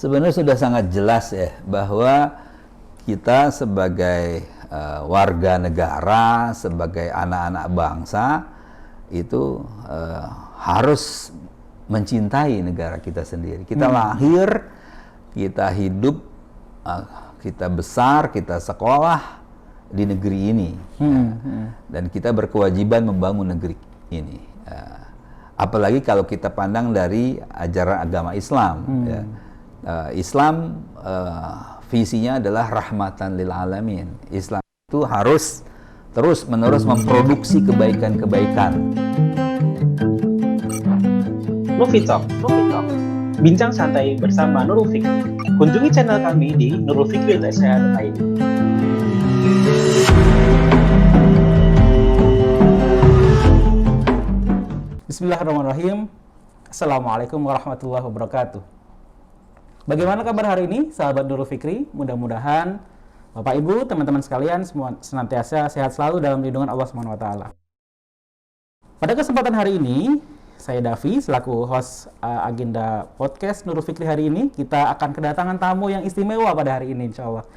Sebenarnya sudah sangat jelas ya bahwa kita sebagai warga negara, sebagai anak-anak bangsa itu harus mencintai negara kita sendiri. Kita lahir, kita hidup, kita besar, kita sekolah di negeri ini, dan kita berkewajiban membangun negeri ini. Apalagi kalau kita pandang dari ajaran agama Islam. Ya. Islam visinya adalah rahmatan lil alamin. Islam itu harus terus-menerus memproduksi kebaikan-kebaikan. Nurul Talk. Bincang santai bersama Nurul Fikri. Kunjungi channel kami di nurulfikri.sh.id. Bismillahirrahmanirrahim. Assalamualaikum warahmatullahi wabarakatuh. Bagaimana kabar hari ini, sahabat Nurul Fikri? Mudah-mudahan Bapak Ibu, teman-teman sekalian semua senantiasa sehat selalu dalam lindungan Allah SWT. Pada kesempatan hari ini, saya Davi selaku host agenda podcast Nurul Fikri hari ini, kita akan kedatangan tamu yang istimewa pada hari ini, insya Allah.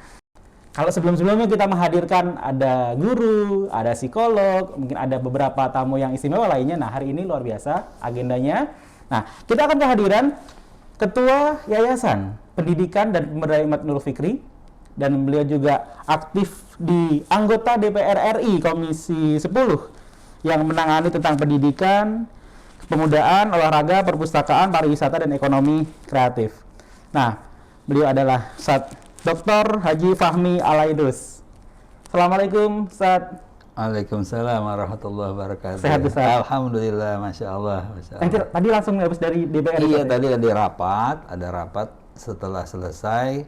Kalau sebelum-sebelumnya kita menghadirkan ada guru, ada psikolog, mungkin ada beberapa tamu yang istimewa lainnya. Nah, hari ini luar biasa agendanya. Nah, kita akan kehadiran Ketua Yayasan Pendidikan dan Pemberdayaan Umat Nurul Fikri, dan beliau juga aktif di anggota DPR RI Komisi 10 yang menangani tentang pendidikan, kepemudaan, olahraga, perpustakaan, pariwisata, dan ekonomi kreatif. Nah, beliau adalah Dr. Haji Fahmi Alaidrus. Assalamualaikum, Ustaz. Waalaikumsalam warahmatullahi wabarakatuh. Sehat, Ustaz? Alhamdulillah, Masya Allah. Tadi langsung habis dari DPR? Iya, tadi ada rapat. Setelah selesai,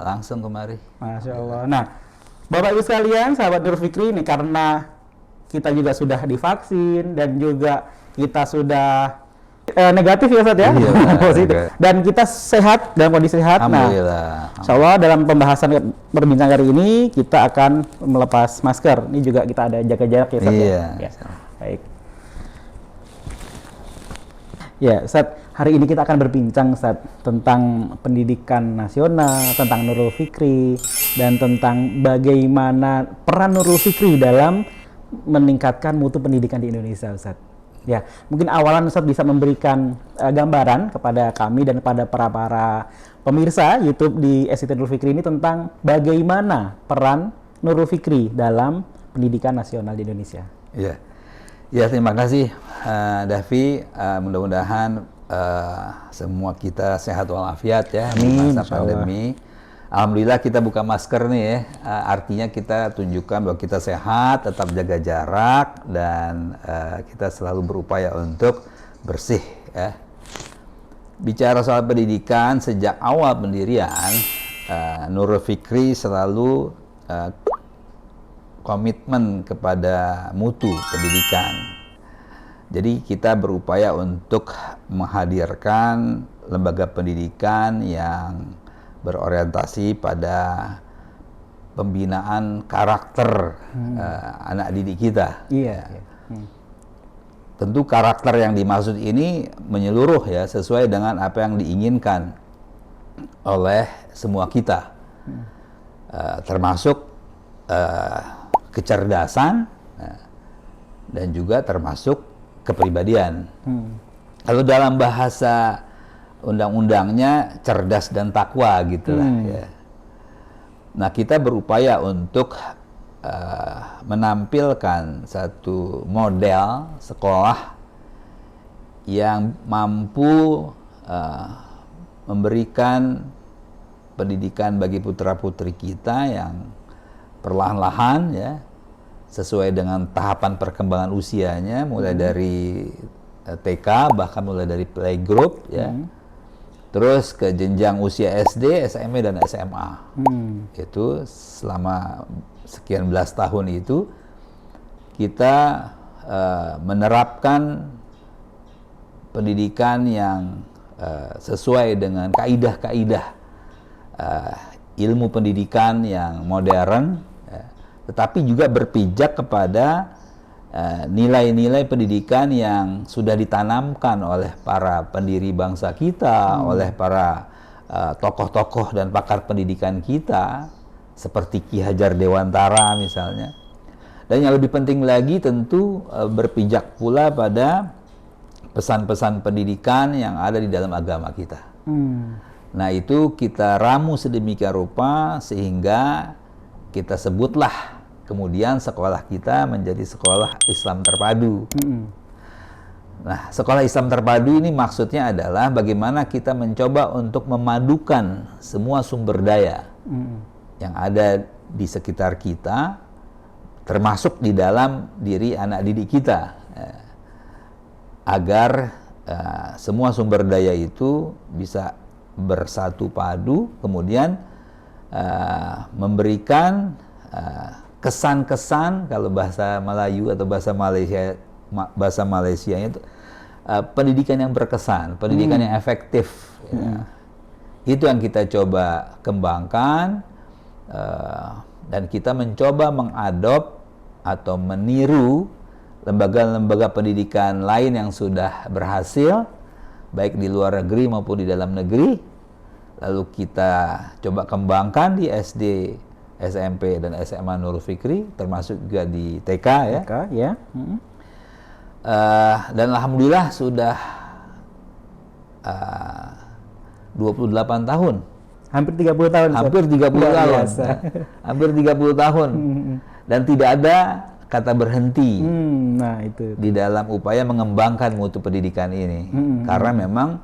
langsung kemari. Masya Allah. Nah, Bapak Ibu sekalian, sahabat Nurul Fikri, ini karena kita juga sudah divaksin dan juga kita sudah negatif ya Ustaz ya? Iya, positif. Dan kita sehat, dalam kondisi sehat. Alhamdulillah. Nah, insya Allah dalam pembahasan perbincangan hari ini kita akan melepas masker. Ini juga kita ada jaga jarak ya Ustaz. Iya. Ya. Baik. Ya Ustaz, hari ini kita akan berbincang Ustaz tentang pendidikan nasional, tentang Nurul Fikri, dan tentang bagaimana peran Nurul Fikri dalam meningkatkan mutu pendidikan di Indonesia, Ustaz. Ya, mungkin awalan Ustaz bisa memberikan gambaran kepada kami dan kepada para pemirsa YouTube di SIT Nurul Fikri ini tentang bagaimana peran Nurul Fikri dalam pendidikan nasional di Indonesia. Ya, ya terima kasih Davi. Mudah-mudahan semua kita sehat walafiat ya di masa pandemi. Alhamdulillah kita buka masker nih ya, artinya kita tunjukkan bahwa kita sehat, tetap jaga jarak, dan kita selalu berupaya untuk bersih ya. Bicara soal pendidikan, sejak awal pendirian, Nurul Fikri selalu komitmen kepada mutu pendidikan. Jadi kita berupaya untuk menghadirkan lembaga pendidikan yang berorientasi pada pembinaan karakter anak didik kita. Iya. Tentu karakter yang dimaksud ini menyeluruh ya, sesuai dengan apa yang diinginkan oleh semua kita, termasuk kecerdasan dan juga termasuk kepribadian. Kalau dalam bahasa undang-undangnya cerdas dan takwa gitulah ya. Nah, kita berupaya untuk menampilkan satu model sekolah yang mampu memberikan pendidikan bagi putra-putri kita yang perlahan-lahan ya, sesuai dengan tahapan perkembangan usianya, mulai dari TK, bahkan mulai dari playgroup ya. Terus ke jenjang usia SD, SMP, dan SMA. Itu selama sekian belas tahun itu kita menerapkan pendidikan yang sesuai dengan kaidah-kaidah ilmu pendidikan yang modern, tetapi juga berpijak kepada nilai-nilai pendidikan yang sudah ditanamkan oleh para pendiri bangsa kita, oleh para tokoh-tokoh dan pakar pendidikan kita seperti Ki Hajar Dewantara misalnya. Dan yang lebih penting lagi tentu berpijak pula pada pesan-pesan pendidikan yang ada di dalam agama kita. Nah, itu kita ramu sedemikian rupa sehingga kita sebutlah kemudian sekolah kita menjadi sekolah Islam terpadu. Nah, sekolah Islam terpadu ini maksudnya adalah bagaimana kita mencoba untuk memadukan semua sumber daya yang ada di sekitar kita, termasuk di dalam diri anak didik kita, agar semua sumber daya itu bisa bersatu padu, kemudian memberikan kesan-kesan, kalau bahasa Melayu atau bahasa Malaysia itu pendidikan yang berkesan, pendidikan yang efektif. Ya. Itu yang kita coba kembangkan, dan kita mencoba mengadop atau meniru lembaga-lembaga pendidikan lain yang sudah berhasil, baik di luar negeri maupun di dalam negeri. Lalu kita coba kembangkan di SD, SMP, dan SMA Nurul Fikri, termasuk juga di TK ya. TK, ya. Dan alhamdulillah sudah 28 tahun. Hampir 30 tahun. Hampir 30 tahun. Hampir 30 tahun. Dan tidak ada kata berhenti Nah, itu di dalam upaya mengembangkan mutu pendidikan ini. Karena memang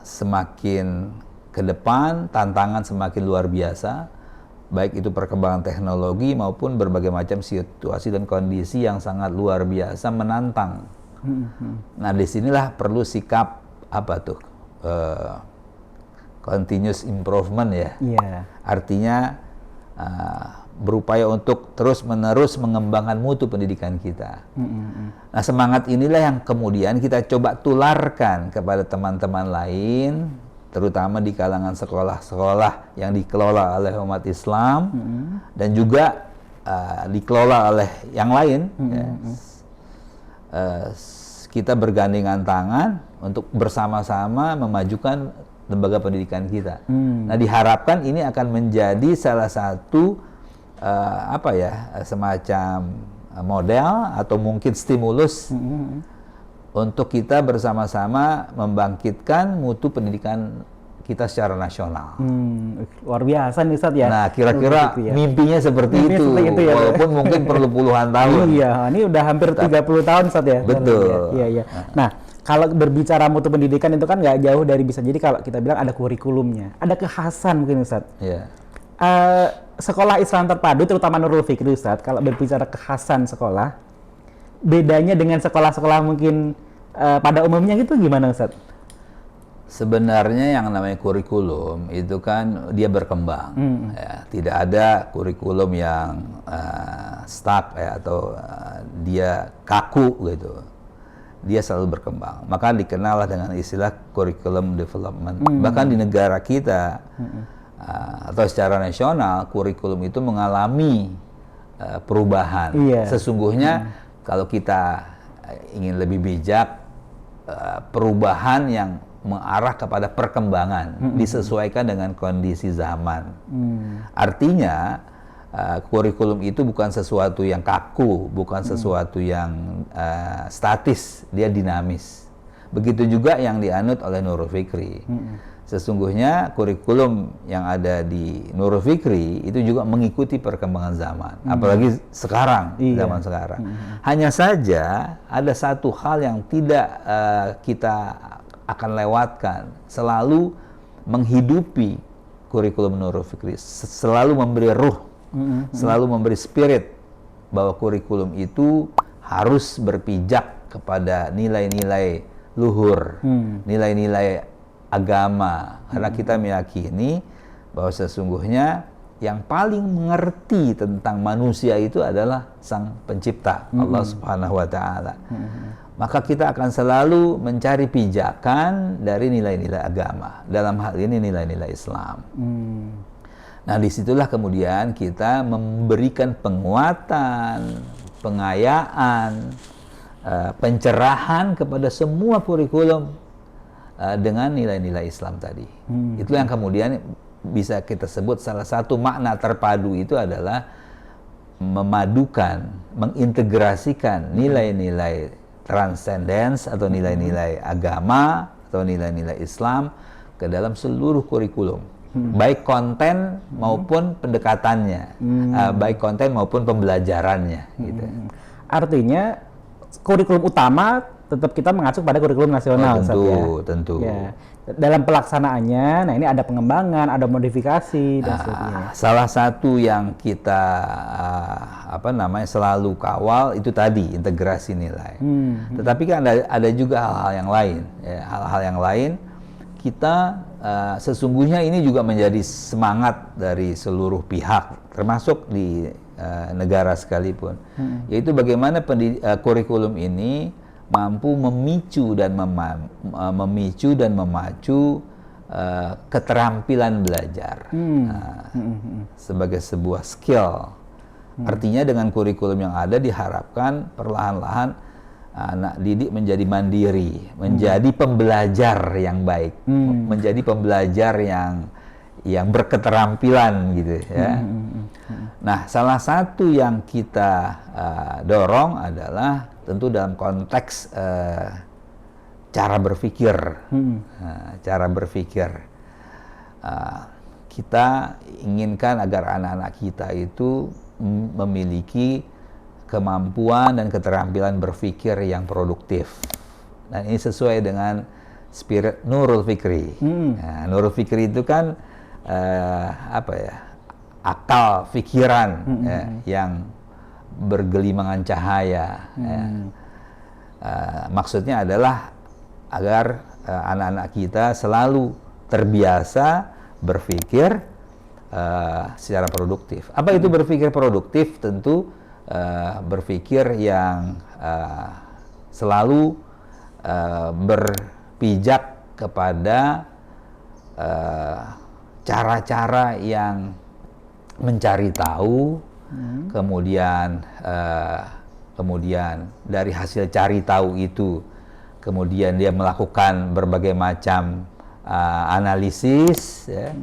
semakin ke depan tantangan semakin luar biasa, baik itu perkembangan teknologi maupun berbagai macam situasi dan kondisi yang sangat luar biasa menantang. Nah, disinilah perlu sikap apa tuh, continuous improvement ya. Artinya berupaya untuk terus-menerus mengembangkan mutu pendidikan kita. Nah, semangat inilah yang kemudian kita coba tularkan kepada teman-teman lain, terutama di kalangan sekolah-sekolah yang dikelola oleh umat Islam dan juga dikelola oleh yang lain. Kita bergandengan tangan untuk bersama-sama memajukan lembaga pendidikan kita. Nah, diharapkan ini akan menjadi salah satu semacam model atau mungkin stimulus untuk kita bersama-sama membangkitkan mutu pendidikan kita secara nasional. Luar biasa nih Ustadz ya. Nah, kira-kira mimpinya seperti itu ya, walaupun mungkin perlu puluhan tahun. Iya, ini udah hampir 30 tahun Ustadz ya. Betul. Iya. Nah, kalau berbicara mutu pendidikan itu kan nggak jauh dari bisa jadi kalau kita bilang ada kurikulumnya, ada kekhasan mungkin Ustadz. Iya. Sekolah Islam terpadu, terutama Nurul Fikri Ustadz, kalau berbicara kekhasan sekolah, bedanya dengan sekolah-sekolah mungkin pada umumnya gitu gimana Ustadz? Sebenarnya yang namanya kurikulum itu kan dia berkembang. Ya. Tidak ada kurikulum yang stuck ya, atau dia kaku gitu. Dia selalu berkembang. Maka dikenal dengan istilah curriculum development. Bahkan di negara kita atau secara nasional, kurikulum itu mengalami perubahan. Sesungguhnya kalau kita ingin lebih bijak, perubahan yang mengarah kepada perkembangan, disesuaikan dengan kondisi zaman. Artinya kurikulum itu bukan sesuatu yang kaku, bukan sesuatu yang statis, dia dinamis. Begitu juga yang dianut oleh Nurul Fikri. Sesungguhnya kurikulum yang ada di Nurul Fikri itu juga mengikuti perkembangan zaman, apalagi sekarang, zaman sekarang. Hanya saja ada satu hal yang tidak kita akan lewatkan, selalu menghidupi kurikulum Nurul Fikri, selalu memberi ruh, selalu memberi spirit bahwa kurikulum itu harus berpijak kepada nilai-nilai luhur, nilai-nilai agama, karena kita meyakini bahwa sesungguhnya yang paling mengerti tentang manusia itu adalah Sang Pencipta, Allah Subhanahu wa Ta'ala. Maka kita akan selalu mencari pijakan dari nilai-nilai agama, dalam hal ini nilai-nilai Islam. Nah, disitulah kemudian kita memberikan penguatan, pengayaan, pencerahan kepada semua kurikulum dengan nilai-nilai Islam tadi. Itu yang kemudian bisa kita sebut salah satu makna terpadu itu adalah memadukan, mengintegrasikan nilai-nilai transcendence atau nilai-nilai agama atau nilai-nilai Islam ke dalam seluruh kurikulum, baik konten maupun pendekatannya, baik konten maupun pembelajarannya. Gitu. Artinya kurikulum utama tetap kita mengacu pada kurikulum nasional, tentu, Ustaz, ya. tentu. Ya. Dalam pelaksanaannya, nah ini ada pengembangan, ada modifikasi dan sebagainya. Salah satu yang kita selalu kawal itu tadi integrasi nilai. Tetapi kan ada juga hal-hal yang lain. Ya, hal-hal yang lain kita sesungguhnya ini juga menjadi semangat dari seluruh pihak, termasuk di negara sekalipun, yaitu bagaimana kurikulum ini mampu memicu dan memacu keterampilan belajar sebagai sebuah skill. Artinya dengan kurikulum yang ada diharapkan perlahan-lahan anak didik menjadi mandiri, menjadi pembelajar yang baik, menjadi pembelajar yang berketerampilan gitu ya. Nah, salah satu yang kita dorong adalah tentu dalam konteks cara berpikir. Cara berpikir. Kita inginkan agar anak-anak kita itu memiliki kemampuan dan keterampilan berpikir yang produktif. Dan ini sesuai dengan spirit Nurul Fikri. Nah, Nurul Fikri itu kan akal pikiran yang bergelimangan cahaya. Maksudnya adalah agar anak-anak kita selalu terbiasa berpikir secara produktif. Apa itu berpikir produktif? Tentu berpikir yang selalu berpijak kepada cara-cara yang mencari tahu, kemudian dari hasil cari tahu itu, kemudian dia melakukan berbagai macam analisis, ya.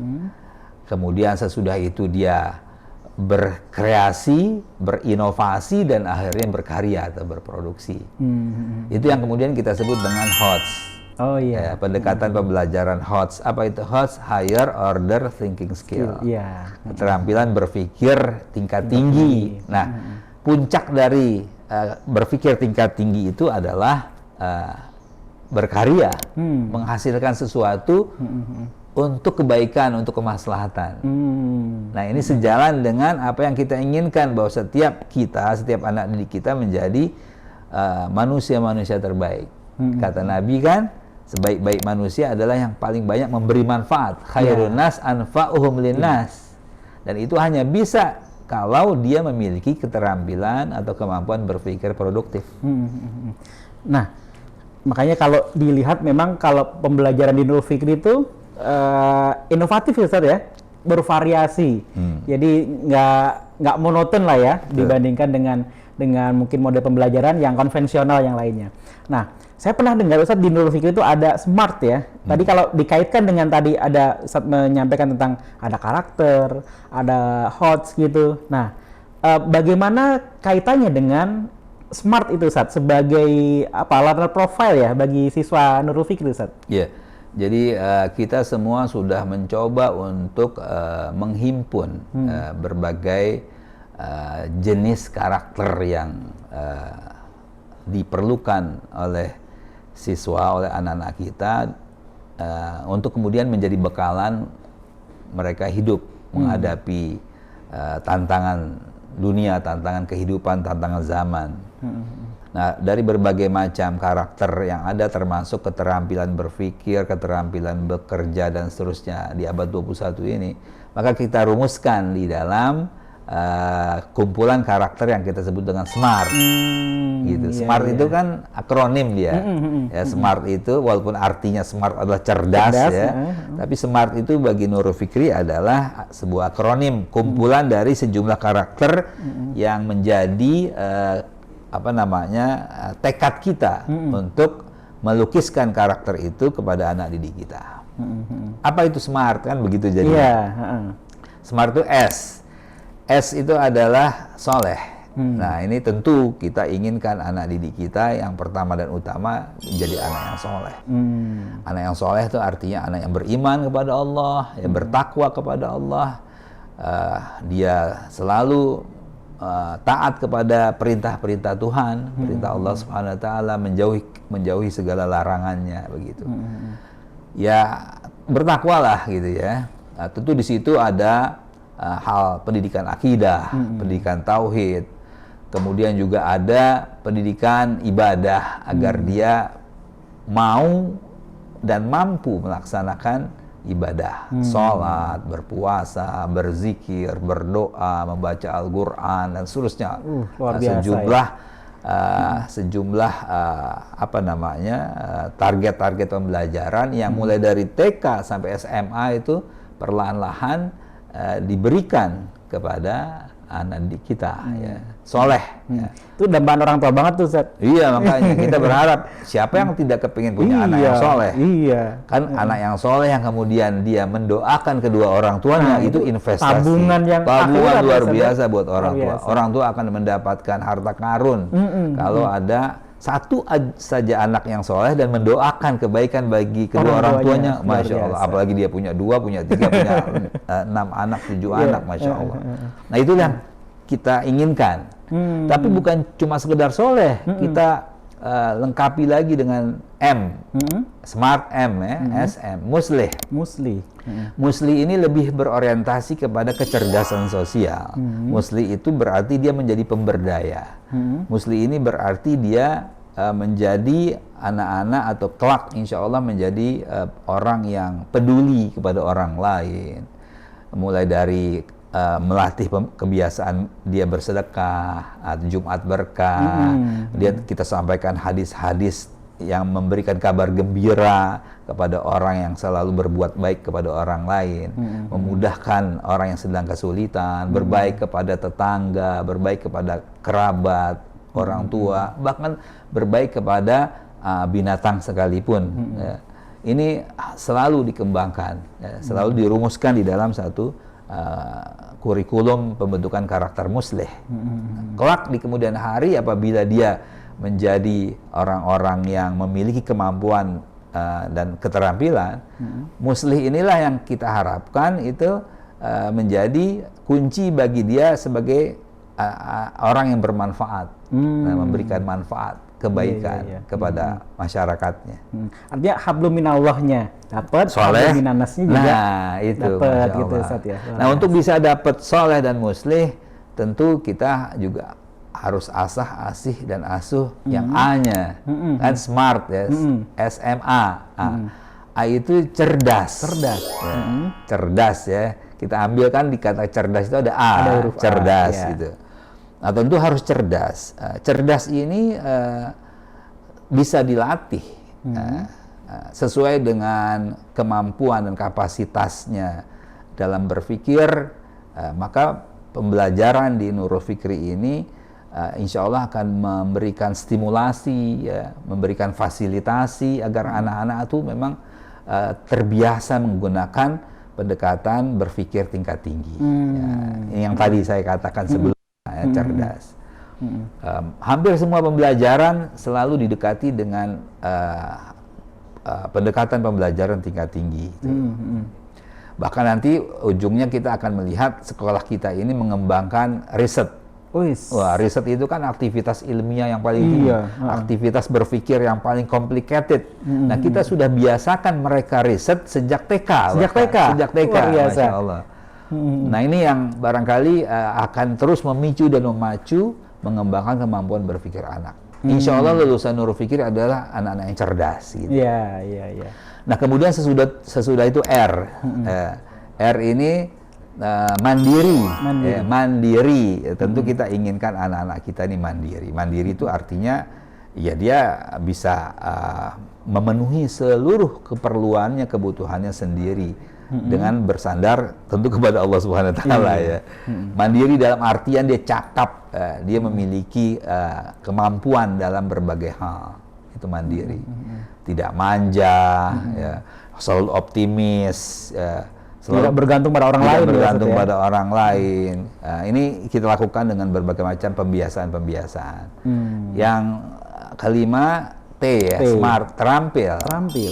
Kemudian sesudah itu dia berkreasi, berinovasi, dan akhirnya berkarya atau berproduksi. Itu yang kemudian kita sebut dengan HOTS. Oh iya. Pendekatan pembelajaran HOTS. Apa itu HOTS? Higher Order Thinking Skill. Iya. Keterampilan berpikir tingkat tinggi. Nah, puncak dari berpikir tingkat tinggi itu adalah berkarya, menghasilkan sesuatu untuk kebaikan, untuk kemaslahatan. Nah, ini sejalan dengan apa yang kita inginkan, bahwa setiap anak didik kita menjadi manusia-manusia terbaik. Kata Nabi kan, sebaik-baik manusia adalah yang paling banyak memberi manfaat. Khairun nas anfa'uhum linnas. Dan itu hanya bisa kalau dia memiliki keterampilan atau kemampuan berpikir produktif. Nah, makanya kalau dilihat memang kalau pembelajaran di Nurul Fikri itu inovatif ya Ustaz ya, bervariasi. Jadi nggak monoton lah ya dibandingkan dengan mungkin model pembelajaran yang konvensional yang lainnya. Nah, saya pernah dengar Ustaz di Nurul Fikri itu ada SMART ya. Tadi kalau dikaitkan dengan tadi ada Ustaz menyampaikan tentang ada karakter, ada HOTS gitu. Nah, bagaimana kaitannya dengan SMART itu Ustaz sebagai latar profile ya bagi siswa Nurul Fikri Ustaz? Iya. Jadi kita semua sudah mencoba untuk menghimpun berbagai jenis karakter yang diperlukan oleh siswa, oleh anak-anak kita untuk kemudian menjadi bekalan mereka hidup menghadapi tantangan dunia, tantangan kehidupan, tantangan zaman. Nah, dari berbagai macam karakter yang ada, termasuk keterampilan berpikir, keterampilan bekerja, dan seterusnya di abad 21 ini, maka kita rumuskan di dalam kumpulan karakter yang kita sebut dengan SMART. Gitu. SMART itu kan akronim dia. Ya, SMART itu walaupun artinya SMART adalah cerdas ya, tapi SMART itu bagi Nurul Fikri adalah sebuah akronim, kumpulan dari sejumlah karakter yang menjadi tekad kita untuk melukiskan karakter itu kepada anak didik kita. Apa itu smart kan begitu jadi. Iya. Smart itu S. S itu adalah soleh. Nah ini tentu kita inginkan anak didik kita yang pertama dan utama menjadi anak yang soleh. Anak yang soleh itu artinya anak yang beriman kepada Allah, yang bertakwa kepada Allah. Dia selalu taat kepada perintah-perintah Tuhan, perintah Allah Subhanahu Wa Taala, menjauhi segala larangannya begitu. Ya bertakwalah gitu ya. Nah, tentu di situ ada hal pendidikan akidah, pendidikan tauhid. Kemudian juga ada pendidikan ibadah agar dia mau dan mampu melaksanakan ibadah, sholat, berpuasa, berzikir, berdoa, membaca Al-Quran dan seterusnya. Luar biasa, sejumlah target-target pembelajaran yang mulai dari TK sampai SMA itu perlahan-lahan diberikan kepada anak didik kita, ya. Soleh. Ya. Itu dambaan orang tua banget tuh, Ustaz. Iya, makanya kita berharap siapa yang tidak kepingin punya anak yang soleh. Iya. Kan anak yang soleh yang kemudian dia mendoakan kedua orang tuanya, itu investasi. Tabungan yang luar biasa buat orang tua. Orang tua akan mendapatkan harta karun kalau ada satu saja anak yang soleh dan mendoakan kebaikan bagi kedua orang tuanya, Masya Allah. Apalagi dia punya 2, punya 3, punya 6 anak, 7 anak, Masya Allah. Nah itulah yang kita inginkan. Tapi bukan cuma sekedar soleh, kita lengkapi lagi dengan M, smart M ya, SM, muslih. Muslih ini lebih berorientasi kepada kecerdasan sosial. Muslih itu berarti dia menjadi pemberdaya. Muslih ini berarti dia menjadi anak-anak atau kelak insya Allah menjadi orang yang peduli kepada orang lain. Mulai dari melatih kebiasaan dia bersedekah, Jumat berkah. Kita sampaikan hadis-hadis yang memberikan kabar gembira kepada orang yang selalu berbuat baik kepada orang lain, memudahkan orang yang sedang kesulitan, berbaik kepada tetangga, berbaik kepada kerabat, orang tua, bahkan berbaik kepada binatang sekalipun. Ya. Ini selalu dikembangkan, ya, selalu dirumuskan di dalam satu kurikulum pembentukan karakter muslih. Kelak di kemudian hari apabila dia menjadi orang-orang yang memiliki kemampuan dan keterampilan, muslih inilah yang kita harapkan itu menjadi kunci bagi dia sebagai orang yang bermanfaat, memberikan manfaat, kebaikan kepada masyarakatnya. Artinya hablum minallahnya dapat, hablum minannasnya juga dapat gitu, Ustaz ya. Nah, untuk bisa dapat soleh dan muslih, tentu kita juga harus asah, asih dan asuh yang A-nya. Kan smart ya, SMA. A itu cerdas. Ya. Cerdas ya. Kita ambil kan di kata cerdas itu ada A, ada huruf cerdas A, gitu. Nah, tentu harus cerdas. Cerdas ini bisa dilatih sesuai dengan kemampuan dan kapasitasnya dalam berpikir. Maka pembelajaran di Nurul Fikri ini insya Allah akan memberikan stimulasi, ya, memberikan fasilitasi agar anak-anak itu memang terbiasa menggunakan pendekatan berpikir tingkat tinggi. Ya, yang tadi saya katakan sebelumnya. Cerdas. Hampir semua pembelajaran selalu didekati dengan pendekatan pembelajaran tingkat tinggi. Bahkan nanti ujungnya kita akan melihat sekolah kita ini mengembangkan riset. Wah, riset itu kan aktivitas ilmiah yang paling tinggi, aktivitas berpikir yang paling complicated. Nah, kita sudah biasakan mereka riset sejak TK. Sejak TK, Masya Allah. Nah, ini yang barangkali akan terus memicu dan memacu mengembangkan kemampuan berpikir anak. Insya Allah lulusan Nurul Fikri adalah anak-anak yang cerdas. Gitu. Iya. Nah, kemudian sesudah itu R. R ini mandiri. Mandiri. Tentu kita inginkan anak-anak kita ini mandiri. Mandiri itu artinya ya dia bisa memenuhi seluruh keperluannya, kebutuhannya sendiri. Dengan bersandar tentu kepada Allah Subhanahu Wa Taala ya. Mandiri dalam artian dia cakap, dia memiliki kemampuan dalam berbagai hal. itu mandiri, tidak manja, ya, selalu optimis, ya, tidak bergantung pada orang lain. Bergantung pada orang lain. Ini kita lakukan dengan berbagai macam pembiasaan. Yang kelima T ya, smart, terampil,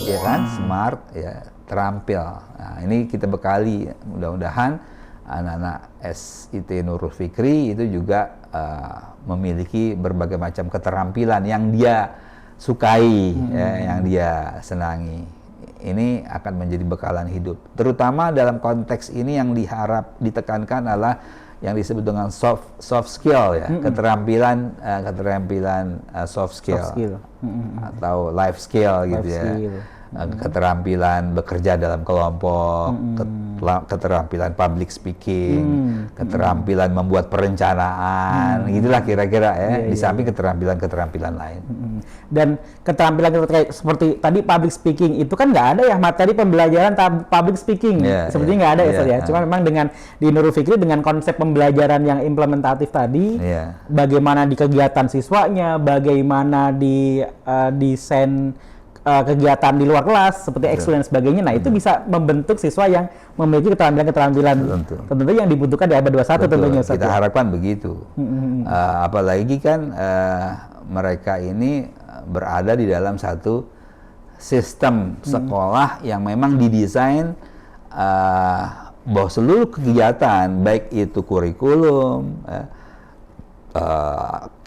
ya kan, smart, ya, terampil. Nah, ini kita bekali, mudah-mudahan anak-anak SIT Nurul Fikri itu juga memiliki berbagai macam keterampilan yang dia sukai, ya, yang dia senangi. Ini akan menjadi bekalan hidup. Terutama dalam konteks ini yang ditekankan adalah yang disebut dengan soft skill, ya, keterampilan soft skill. Atau life skill gitu ya. Keterampilan bekerja dalam kelompok, keterampilan public speaking, keterampilan membuat perencanaan, gitulah kira-kira ya. Di samping keterampilan lain. Dan keterampilan seperti tadi public speaking itu kan nggak ada ya materi pembelajaran public speaking, sepertinya nggak ada ya. Cuma memang dengan di Nurul Fikri dengan konsep pembelajaran yang implementatif tadi, bagaimana di kegiatan siswanya, bagaimana di desain kegiatan di luar kelas seperti Excel dan sebagainya. Nah, itu bisa membentuk siswa yang memiliki keterampilan tentu yang dibutuhkan di abad 21 tentunya. Kita harapkan begitu. Apalagi kan mereka ini berada di dalam satu sistem sekolah yang memang didesain bahwa seluruh kegiatan, baik itu kurikulum,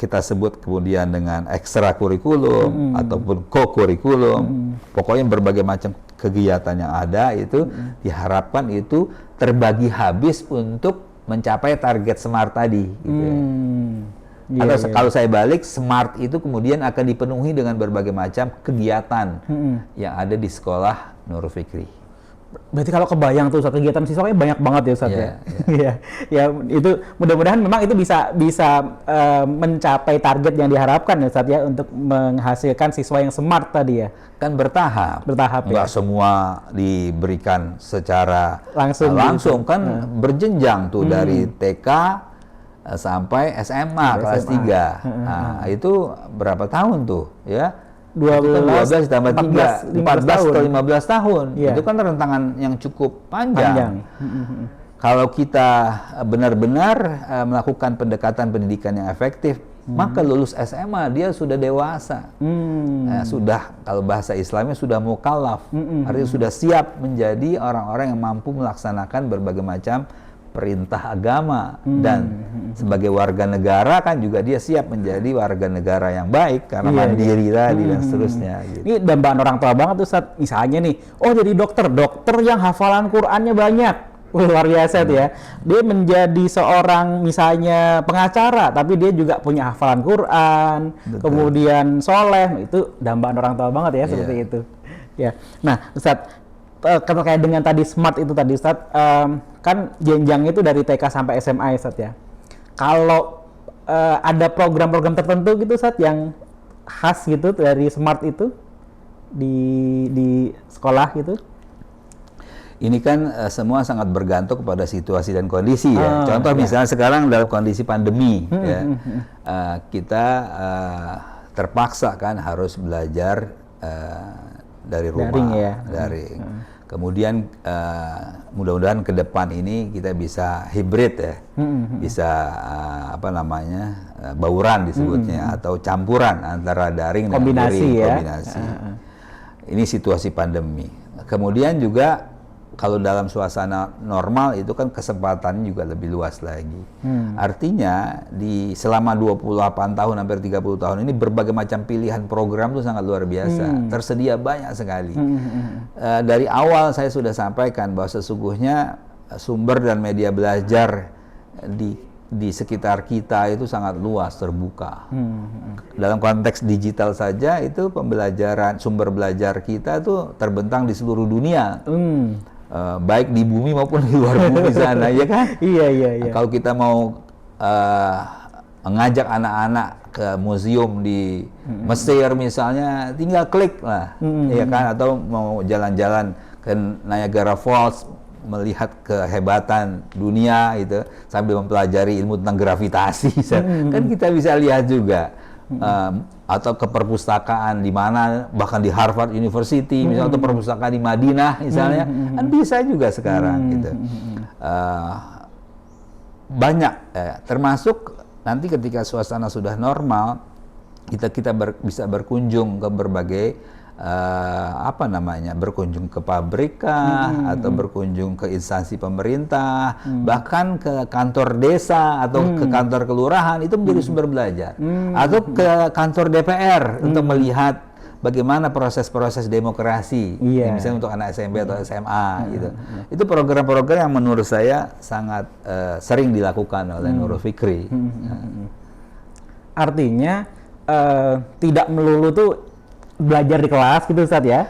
kita sebut kemudian dengan ekstrakurikulum ataupun ko-kurikulum, pokoknya berbagai macam kegiatan yang ada itu diharapkan itu terbagi habis untuk mencapai target SMART tadi, gitu ya. Atau kalau saya balik, SMART itu kemudian akan dipenuhi dengan berbagai macam kegiatan yang ada di sekolah Nurul Fikri. Berarti kalau kebayang tuh Ustaz, kegiatan siswanya banyak banget ya Ustaz ya. Ya itu mudah-mudahan memang itu bisa mencapai target yang diharapkan ya Ustaz ya, untuk menghasilkan siswa yang smart tadi ya. Kan bertahap nggak semua diberikan secara langsung kan berjenjang tuh dari TK sampai SMA kelas 3. Nah, itu berapa tahun tuh ya? 12 tambah 3, 14 atau 15 tahun. Itu kan rentangan yang cukup panjang. Kalau kita benar-benar melakukan pendekatan pendidikan yang efektif, maka lulus SMA dia sudah dewasa. Sudah, kalau bahasa Islamnya sudah mukallaf. Artinya sudah siap menjadi orang-orang yang mampu melaksanakan berbagai macam perintah agama, dan sebagai warga negara kan juga dia siap menjadi warga negara yang baik karena mandiri tadi dan seterusnya. Gitu. Ini dambaan orang tua banget tuh Ustaz. Misalnya nih, jadi dokter yang hafalan Qur'annya banyak, luar biasa tuh ya. Dia menjadi seorang misalnya pengacara, tapi dia juga punya hafalan Qur'an, kemudian soleh, itu dambaan orang tua banget ya seperti itu. Ya, nah Ustaz, terkait dengan tadi smart itu tadi Ustaz, kan jenjangnya itu dari TK sampai SMA ya Ustaz ya. Kalau ada program-program tertentu gitu Ustaz yang khas gitu dari smart itu di sekolah gitu? Ini kan semua sangat bergantung kepada situasi dan kondisi ya. Contoh misalnya sekarang dalam kondisi pandemi ya, kita terpaksa kan harus belajar dari rumah, daring. Kemudian mudah-mudahan ke depan ini kita bisa hibrid ya, bisa bauran disebutnya, atau campuran antara daring dan kombinasi. Ini situasi pandemi. Kemudian juga kalau dalam suasana normal itu kan kesempatannya juga lebih luas lagi. Artinya selama 28 tahun hampir 30 tahun ini berbagai macam pilihan program itu sangat luar biasa. Tersedia banyak sekali. Dari awal saya sudah sampaikan bahwa sesungguhnya sumber dan media belajar di sekitar kita itu sangat luas, terbuka. Dalam konteks digital saja itu sumber belajar kita itu terbentang di seluruh dunia. Baik di bumi maupun di luar bumi sana, ya kan? Iya. Kalau kita mau mengajak anak-anak ke museum di Mesir misalnya, tinggal klik lah, ya kan? Atau mau jalan-jalan ke Niagara Falls, melihat kehebatan dunia itu sambil mempelajari ilmu tentang gravitasi, kan kita bisa lihat juga. atau ke perpustakaan di mana, bahkan di Harvard University misalnya, atau perpustakaan di Madinah misalnya, kan bisa juga sekarang gitu. Banyak, termasuk nanti ketika suasana sudah normal, kita bisa berkunjung ke berbagai berkunjung ke pabrik atau berkunjung ke instansi pemerintah, bahkan ke kantor desa atau ke kantor kelurahan, itu menjadi sumber belajar, atau ke kantor DPR untuk melihat bagaimana proses-proses demokrasi, misalnya untuk anak SMP atau SMA gitu. Itu program-program yang menurut saya sangat sering dilakukan oleh Nurul Fikri. Artinya tidak melulu tuh belajar di kelas gitu Ustadz ya.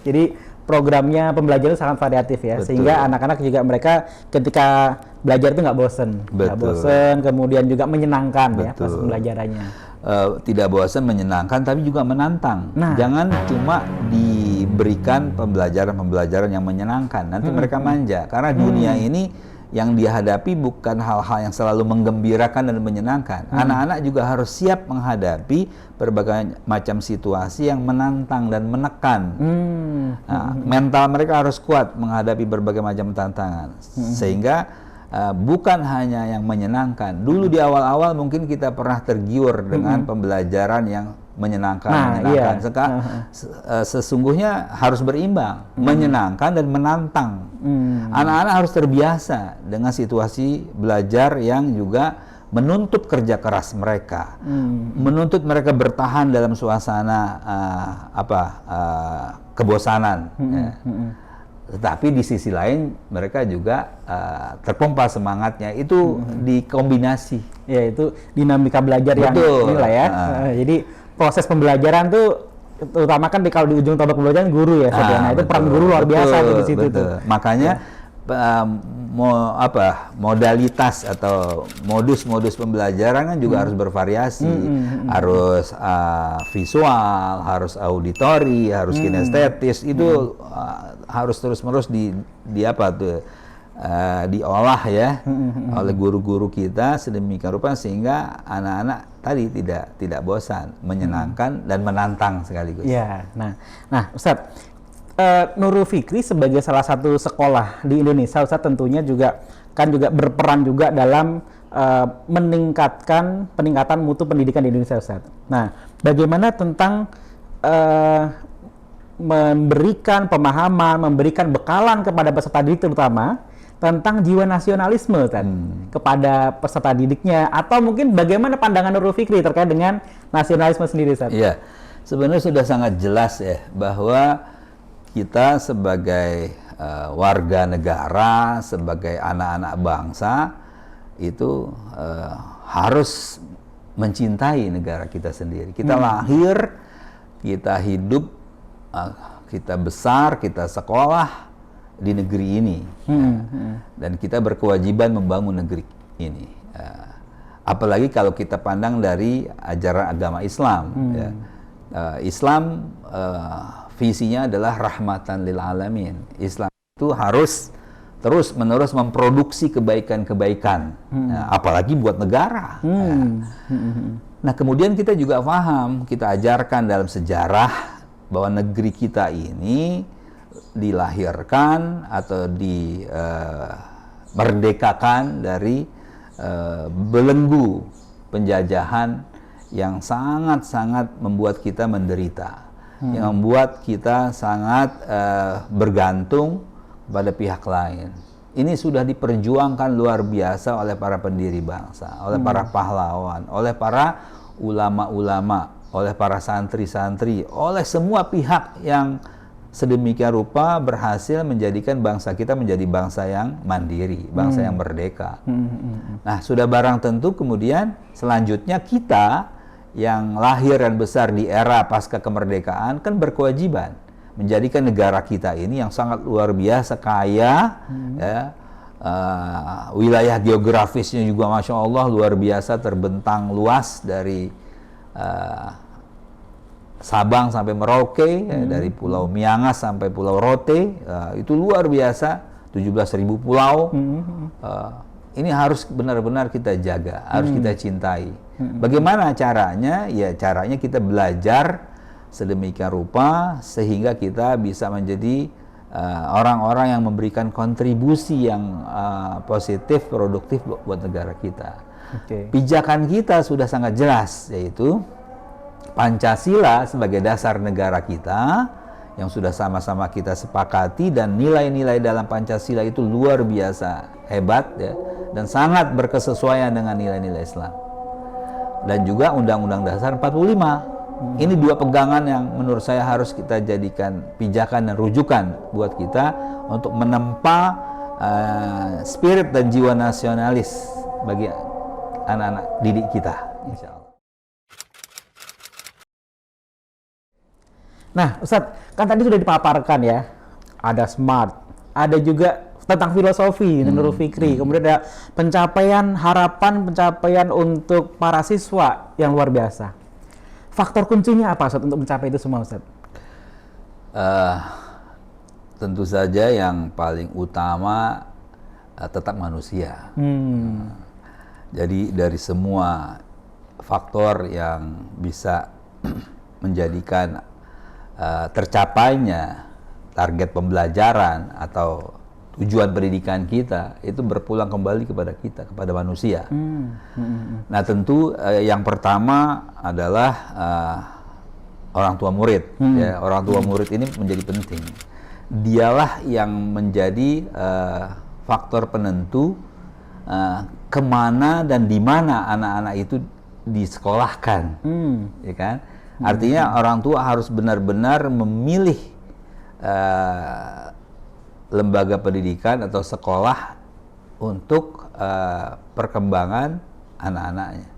Jadi programnya pembelajaran sangat variatif ya. Betul. Sehingga anak-anak juga mereka ketika belajar itu nggak bosen. Kemudian juga menyenangkan ya pas pembelajarannya. Tidak bosan, menyenangkan, tapi juga menantang. Jangan cuma diberikan pembelajaran yang menyenangkan, nanti mereka manja. Karena dunia ini yang dihadapi bukan hal-hal yang selalu menggembirakan dan menyenangkan. Anak-anak juga harus siap menghadapi berbagai macam situasi yang menantang dan menekan. Mental mereka harus kuat menghadapi berbagai macam tantangan. Sehingga bukan hanya yang menyenangkan. Dulu di awal-awal mungkin kita pernah tergiur dengan pembelajaran yang menyenangkan. Sesungguhnya harus berimbang, menyenangkan dan menantang. Anak-anak harus terbiasa dengan situasi belajar yang juga menuntut kerja keras mereka, menuntut mereka bertahan dalam suasana kebosanan. Tetapi di sisi lain mereka juga terpompa semangatnya, itu dikombinasi. Ya, itu dinamika belajar yang inilah ya. Jadi proses pembelajaran tuh terutama kan kalau di ujung tombak pembelajaran guru ya, nah itu peran guru luar biasa tuh di situ tuh. Makanya modalitas atau modus pembelajaran kan juga harus bervariasi, harus visual, harus auditori, harus kinestetis, itu harus terus-menerus diolah ya oleh guru-guru kita sedemikian rupa sehingga anak-anak tadi tidak bosan, menyenangkan dan menantang sekaligus. Ya, nah Ustadz, Nurul Fikri sebagai salah satu sekolah di Indonesia, Ustadz tentunya juga berperan juga dalam peningkatan mutu pendidikan di Indonesia, Ustadz. Nah, bagaimana tentang memberikan pemahaman, memberikan bekalan kepada peserta didik terutama tentang jiwa nasionalisme kepada peserta didiknya, atau mungkin bagaimana pandangan Nurul Fikri terkait dengan nasionalisme sendiri, Ustadz? Iya, sebenarnya sudah sangat jelas ya bahwa kita sebagai warga negara, sebagai anak-anak bangsa itu harus mencintai negara kita sendiri. Kita lahir, kita hidup, kita besar, kita sekolah di negeri ini, dan kita berkewajiban membangun negeri ini. Apalagi kalau kita pandang dari ajaran agama Islam. Islam visinya adalah rahmatan lil alamin. Islam itu harus terus-menerus memproduksi kebaikan-kebaikan, apalagi buat negara. Nah, kemudian kita juga paham, kita ajarkan dalam sejarah bahwa negeri kita ini dilahirkan atau dimerdekakan dari belenggu penjajahan yang sangat-sangat membuat kita menderita, yang membuat kita sangat bergantung pada pihak lain. Ini sudah diperjuangkan luar biasa oleh para pendiri bangsa, oleh para pahlawan, oleh para ulama-ulama, oleh para santri-santri, oleh semua pihak yang sedemikian rupa berhasil menjadikan bangsa kita menjadi bangsa yang mandiri, bangsa yang merdeka. Nah, sudah barang tentu kemudian selanjutnya kita yang lahir dan besar di era pasca kemerdekaan kan berkewajiban menjadikan negara kita ini yang sangat luar biasa kaya, wilayah geografisnya juga Masya Allah luar biasa, terbentang luas dari Sabang sampai Merauke, dari Pulau Miangas sampai Pulau Rote, itu luar biasa, 17.000 pulau. ini harus benar-benar kita jaga, harus kita cintai. Bagaimana caranya? Ya caranya kita belajar sedemikian rupa sehingga kita bisa menjadi orang-orang yang memberikan kontribusi yang positif, produktif buat negara kita. Pijakan kita sudah sangat jelas, yaitu Pancasila sebagai dasar negara kita yang sudah sama-sama kita sepakati, dan nilai-nilai dalam Pancasila itu luar biasa hebat ya, dan sangat berkesesuaian dengan nilai-nilai Islam. Dan juga Undang-Undang Dasar 45. Ini dua pegangan yang menurut saya harus kita jadikan pijakan dan rujukan buat kita untuk menempa spirit dan jiwa nasionalis bagi anak-anak didik kita, insya Allah. Nah, Ustadz, kan tadi sudah dipaparkan ya, ada smart, ada juga tentang filosofi, Nurul Fikri, kemudian ada pencapaian harapan, pencapaian untuk para siswa yang luar biasa. Faktor kuncinya apa, Ustadz, untuk mencapai itu semua, Ustadz? Tentu saja yang paling utama tetap manusia. Jadi dari semua faktor yang bisa menjadikan tercapainya target pembelajaran atau tujuan pendidikan kita itu berpulang kembali kepada kita, kepada manusia. Nah tentu yang pertama adalah orang tua murid. Ya, orang tua murid ini menjadi penting. Dialah yang menjadi faktor penentu kemana dan di mana anak-anak itu disekolahkan, ya kan? Artinya orang tua harus benar-benar memilih lembaga pendidikan atau sekolah untuk perkembangan anak-anaknya,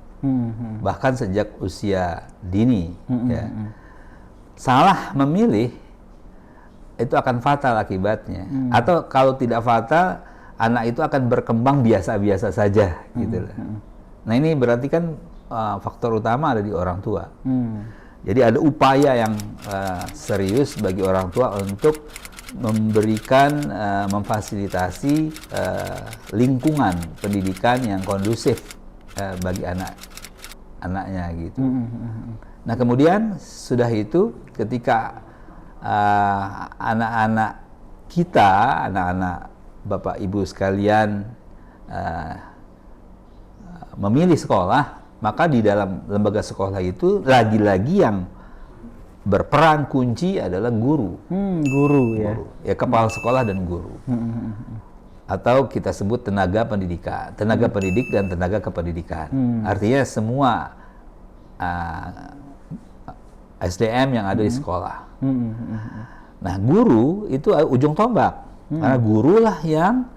bahkan sejak usia dini. Ya. Salah memilih itu akan fatal akibatnya, atau kalau tidak fatal, anak itu akan berkembang biasa-biasa saja, gitu loh. Nah ini berarti kan faktor utama ada di orang tua. Jadi ada upaya yang serius bagi orang tua untuk memberikan, memfasilitasi lingkungan pendidikan yang kondusif bagi anak-anaknya gitu. Nah kemudian sudah itu ketika anak-anak kita, anak-anak Bapak Ibu sekalian memilih sekolah, maka di dalam lembaga sekolah itu lagi-lagi yang berperan kunci adalah guru. Guru ya. Ya, kepala sekolah dan guru. Atau kita sebut tenaga pendidikan, tenaga pendidik dan tenaga kependidikan. Artinya semua SDM yang ada di sekolah. Nah, guru itu ujung tombak. Karena gurulah yang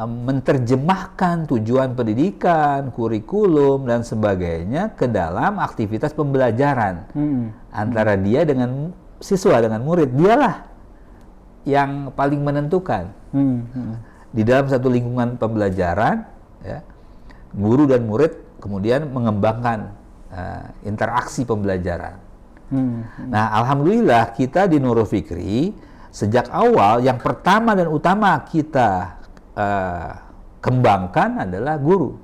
menerjemahkan tujuan pendidikan, kurikulum dan sebagainya ke dalam aktivitas pembelajaran antara dia dengan siswa, dengan murid. Dialah yang paling menentukan di dalam satu lingkungan pembelajaran, ya, guru dan murid kemudian mengembangkan interaksi pembelajaran. Nah, alhamdulillah kita di Nurul Fikri sejak awal yang pertama dan utama kita kembangkan adalah guru.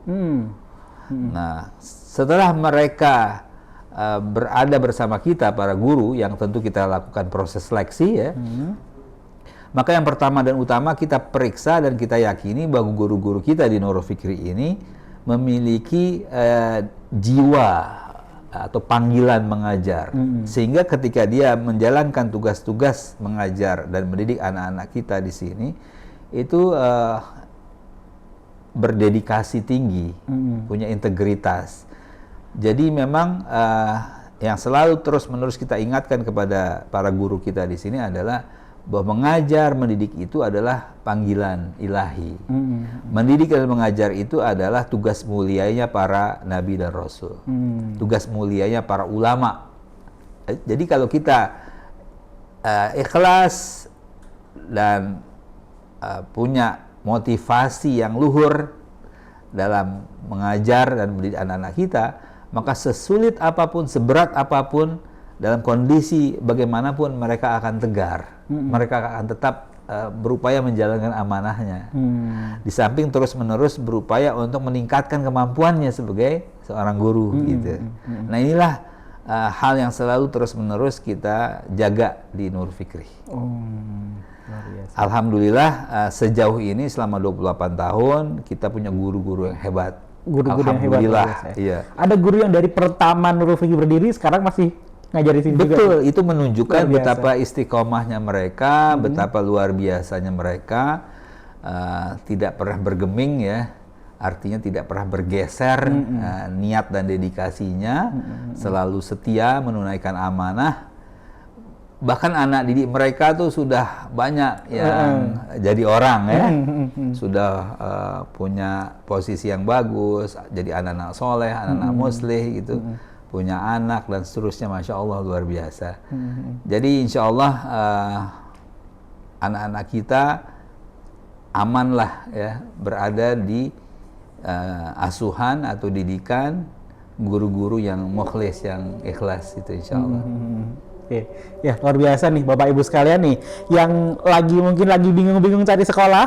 Nah, setelah mereka berada bersama kita, para guru yang tentu kita lakukan proses seleksi ya, maka yang pertama dan utama kita periksa dan kita yakini bahwa guru-guru kita di Nurul Fikri ini memiliki jiwa atau panggilan mengajar, sehingga ketika dia menjalankan tugas-tugas mengajar dan mendidik anak-anak kita di sini itu berdedikasi tinggi, punya integritas. Jadi memang yang selalu terus-menerus kita ingatkan kepada para guru kita di sini adalah bahwa mengajar, mendidik itu adalah panggilan ilahi. Mendidik dan mengajar itu adalah tugas mulianya para nabi dan rasul. Tugas mulianya para ulama. Jadi kalau kita ikhlas dan punya motivasi yang luhur dalam mengajar dan mendidik anak-anak kita, maka sesulit apapun, seberat apapun, dalam kondisi bagaimanapun mereka akan tegar. Mereka akan tetap berupaya menjalankan amanahnya. Di samping terus-menerus berupaya untuk meningkatkan kemampuannya sebagai seorang guru gitu. Nah, inilah hal yang selalu terus-menerus kita jaga di Nurul Fikri. Luar biasa. Alhamdulillah sejauh ini selama 28 tahun kita punya guru-guru yang hebat. Guru-guru yang hebat. Alhamdulillah. Luar biasa. Iya. Ada guru yang dari pertama Nurul Fikri berdiri sekarang masih ngajarin sini juga. Betul, itu menunjukkan Luar biasa. betapa istiqomahnya mereka, betapa luar biasanya mereka, tidak pernah bergeming ya, artinya tidak pernah bergeser niat dan dedikasinya, selalu setia menunaikan amanah. Bahkan anak didik mereka tuh sudah banyak yang jadi orang ya, sudah punya posisi yang bagus, jadi anak-anak soleh, anak-anak muslih gitu. Punya anak dan seterusnya, Masya Allah luar biasa. Jadi insya Allah anak-anak kita amanlah ya berada di asuhan atau didikan guru-guru yang mukhlis, yang ikhlas itu insya Allah. Oke. Ya, luar biasa nih Bapak Ibu sekalian nih, yang mungkin lagi bingung-bingung cari sekolah,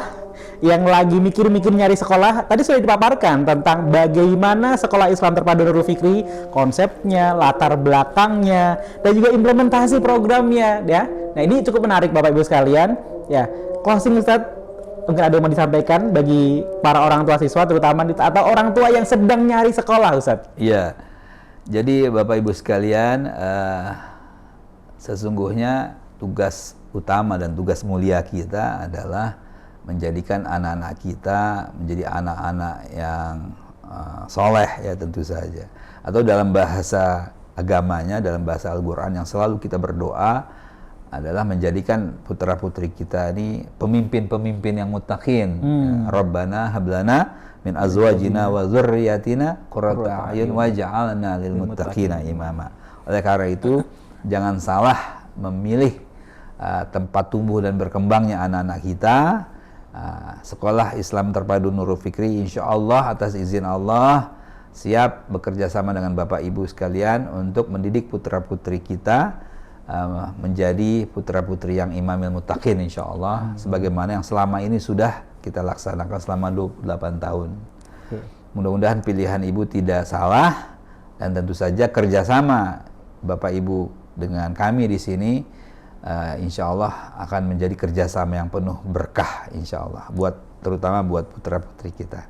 yang lagi mikir-mikir nyari sekolah, tadi sudah dipaparkan tentang bagaimana sekolah Islam terpadu Nurul Fikri, konsepnya, latar belakangnya, dan juga implementasi programnya ya. Nah, ini cukup menarik Bapak Ibu sekalian. Ya, closing Ustadz, mungkin ada yang mau disampaikan bagi para orang tua siswa terutama atau orang tua yang sedang nyari sekolah Ustadz? Iya. Jadi Bapak Ibu sekalian, sesungguhnya tugas utama dan tugas mulia kita adalah menjadikan anak-anak kita menjadi anak-anak yang soleh ya tentu saja. Atau dalam bahasa agamanya, dalam bahasa Al-Quran yang selalu kita berdoa adalah menjadikan putra-putri kita ini pemimpin-pemimpin yang muttaqin. Rabbana hablana min azwajina wa dzurriyyatina qurrata a'yun waj'alna lil muttaqina imama. Oleh karena itu, jangan salah memilih tempat tumbuh dan berkembangnya anak-anak kita. Sekolah Islam terpadu Nurul Fikri insya Allah atas izin Allah siap bekerja sama dengan Bapak Ibu sekalian untuk mendidik putra-putri kita menjadi putra-putri yang imamil muttaqin insya Allah, sebagaimana yang selama ini sudah kita laksanakan selama 28 tahun. Mudah-mudahan pilihan Ibu tidak salah, dan tentu saja kerjasama Bapak Ibu dengan kami di sini insya Allah akan menjadi kerjasama yang penuh berkah insya Allah, terutama buat putra-putri kita.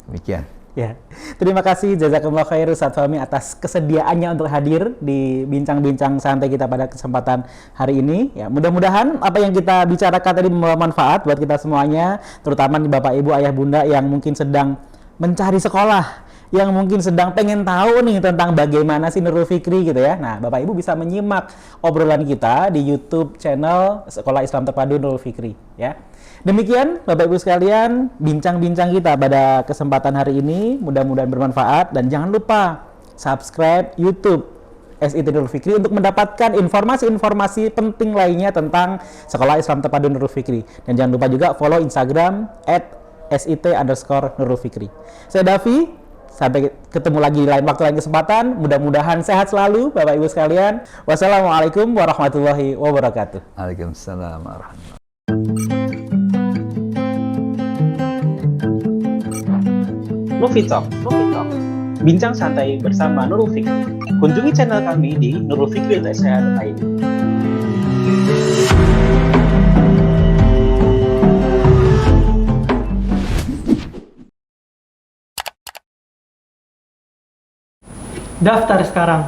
Demikian. Ya, terima kasih jazakumullah khair Ustadz Fahmi atas kesediaannya untuk hadir di bincang-bincang santai kita pada kesempatan hari ini. Ya, mudah-mudahan apa yang kita bicarakan tadi membawa manfaat buat kita semuanya, terutama nih Bapak Ibu, Ayah Bunda yang mungkin sedang mencari sekolah, yang mungkin sedang pengen tahu nih tentang bagaimana sih Nurul Fikri gitu ya. Nah, Bapak Ibu bisa menyimak obrolan kita di YouTube channel Sekolah Islam Terpadu Nurul Fikri ya. Demikian Bapak Ibu sekalian bincang-bincang kita pada kesempatan hari ini, mudah-mudahan bermanfaat, dan jangan lupa subscribe YouTube SIT Nurul Fikri untuk mendapatkan informasi-informasi penting lainnya tentang Sekolah Islam Terpadu Nurul Fikri. Dan jangan lupa juga follow Instagram @sit_Nurul Fikri. Saya Davi, sampai ketemu lagi di lain waktu, lain kesempatan. Mudah-mudahan sehat selalu Bapak Ibu sekalian. Wassalamualaikum warahmatullahi wabarakatuh. Waalaikumsalam warahmatullahi wabarakatuh. Nufitalk, bincang santai bersama Nurul Fikri. Kunjungi channel kami di nurulfikri.sh.id. Daftar sekarang.